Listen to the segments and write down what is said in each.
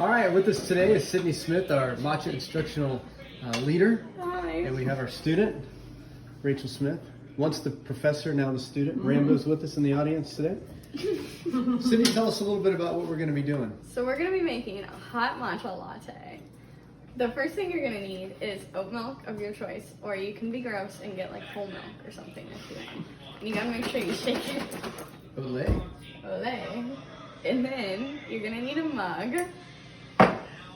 All right, with us today is Sydney Smith, our Matcha instructional leader. Hi. And we have our student, Rachel Smith. Once the professor, now the student. Rambo's with us in the audience today. Sydney, tell us a little bit about what we're going to be doing. So we're going to be making a hot matcha latte. The first thing you're going to need is oat milk of your choice, or you can be gross and get like whole milk or something if you want. And you got to make sure you shake it. Olé. Olé. And then you're going to need a mug.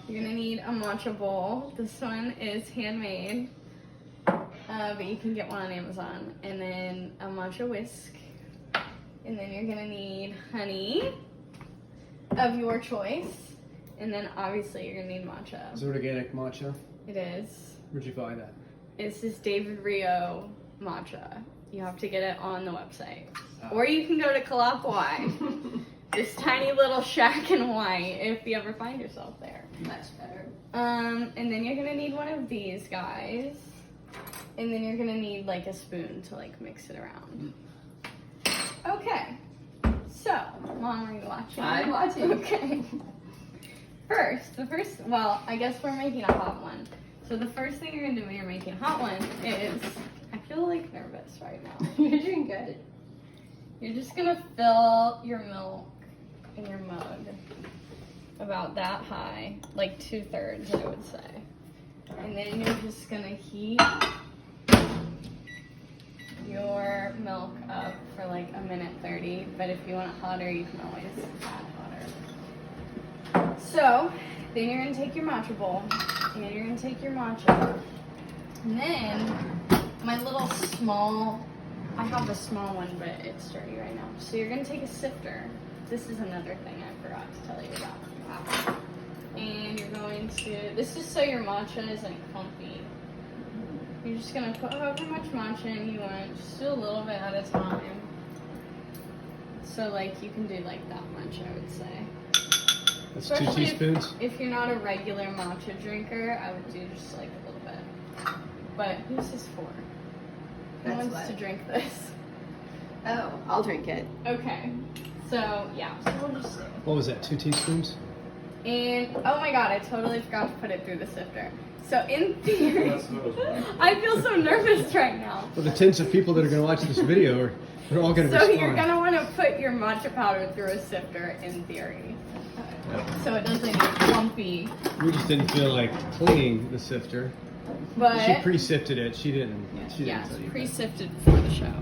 You're going to need a matcha bowl. This one is handmade, but you can get one on Amazon. And then a matcha whisk. And then you're going to need honey of your choice. And then obviously you're going to need matcha. Is it organic matcha? It is. Where'd you buy that? This is David Rio matcha. You have to get it on the website. Or you can go to Kalapawai. This tiny little shack in Hawaii if you ever find yourself there. Much better. And then you're gonna need one of these guys. And then you're gonna need like a spoon to like mix it around. Okay. So, Mom, are you watching? I'm watching. Okay. Well, I guess we're making a hot one. So the first thing you're gonna do when you're making a hot one is, I feel like nervous right now. You're doing good. You're just gonna fill your milk in your mug about that high, like 2/3, I would say. And then you're just gonna heat your milk up for like 1:30. But if you want it hotter, you can always add hotter. So then you're gonna take your matcha bowl and you're gonna take your matcha. And then my little small, I have a small one, but it's dirty right now. So you're gonna take a sifter. This is another thing I forgot to tell you about. And you're going to, this is so your matcha isn't clumpy. You're just gonna put however much matcha in you want, just do a little bit at a time. So like you can do like that much, I would say. That's Especially 2 teaspoons. If you're not a regular matcha drinker, I would do just like a little bit. But who's this for? Who That's wants what? to drink this? Oh, I'll drink it. Okay. So yeah, so we'll just do. What was that, 2 teaspoons? And oh my god, I totally forgot to put it through the sifter. So in theory, I feel so nervous right now. Well, the tens of people that are going to watch this video are all going to So respond. you're gonna want to put your matcha powder through a sifter in theory, so it doesn't get clumpy. We just didn't feel like cleaning the sifter. But She pre-sifted it. She didn't. She yeah, didn't tell you that. pre-sifted for the show.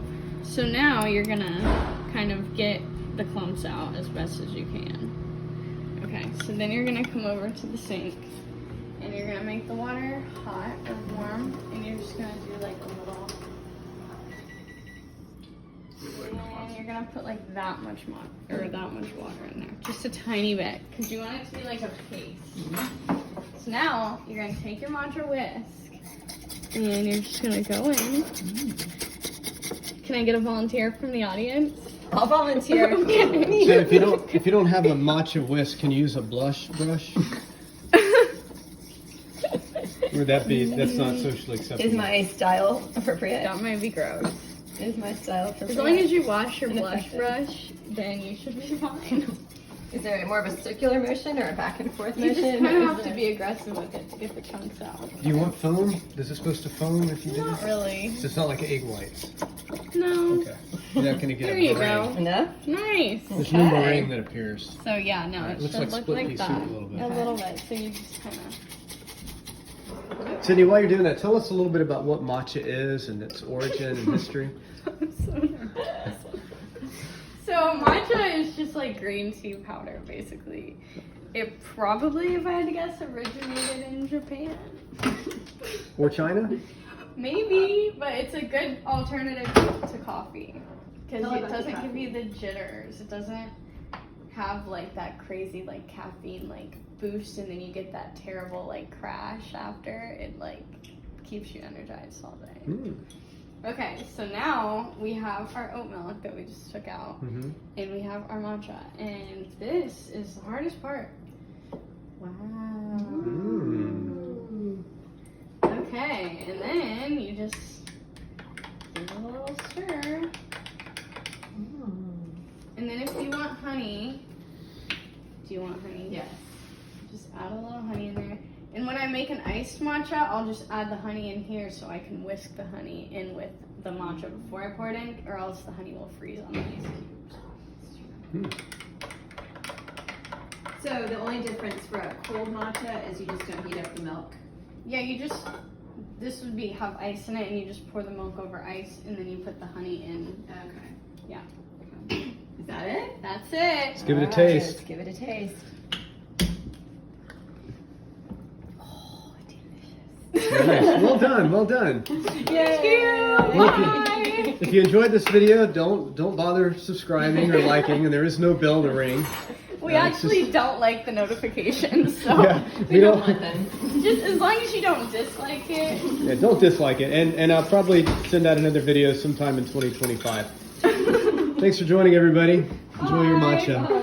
So now you're gonna kind of get the clumps out as best as you can. Okay, so then you're gonna come over to the sink and you're gonna make the water hot or warm, and you're just gonna do like a little, and you're gonna put like that much water in there, just a tiny bit, because you want it to be like a paste. So now you're gonna take your matcha whisk and you're just gonna go in. Can I get a volunteer from the audience? I'll volunteer. Okay. So if you don't have a matcha whisk, can you use a blush brush? Would that be? That's not socially acceptable. Is my style appropriate? That might be gross. Is my style appropriate? As long as you wash your blush Ineffective. brush, then you should be fine. Is there more of a circular motion or a back and forth You motion? just kind Or of is have to it- be aggressive with it to get the chunks out. Do you want foam? Is it supposed to foam if you do Not it? really. So it's not like egg whites. No. Okay. You're not going to get There a you meringue. go. Enough? Nice. There's no Okay. meringue that appears. So yeah, no, Alright, it looks should like look split like pea that. soup a little bit. A little bit. So you just kind of. Sydney, while you're doing that, tell us a little bit about what matcha is and its origin and history. I'm so nervous. So matcha is just like green tea powder, basically. It probably, if I had to guess, originated in Japan. Or China? Maybe, but it's a good alternative to coffee because Tell it about the doesn't give coffee. you the jitters. It doesn't have like that crazy like caffeine like boost, and then you get that terrible like crash after. It like keeps you energized all day. Mm. Okay, so now we have our oat milk that we just took out, Mm-hmm. and we have our matcha, and this is the hardest part. Wow. Mm. Okay, and then you just give it a little stir. And then if you want honey, do you want honey? Yes. Just add a little honey in there. And when I make an iced matcha, I'll just add the honey in here so I can whisk the honey in with the matcha before I pour it in, or else the honey will freeze on the ice. So the only difference for a cold matcha is you just don't heat up the milk. Yeah, this would be have ice in it, and you just pour the milk over ice, and then you put the honey in. Okay. Yeah. Is that it? That's it. Let's give it a Alright, taste. Let's give it a taste. Oh, delicious. Nice. Well done. Well done. Thank you. Well, Bye. if you enjoyed this video, don't bother subscribing or liking, and there is no bell to ring. We actually don't like the notifications, so Yeah, We don't want them. just as long as you don't dislike it. Yeah, don't dislike it, and I'll probably send out another video sometime in 2025. Thanks for joining, everybody. Enjoy your Bye. matcha.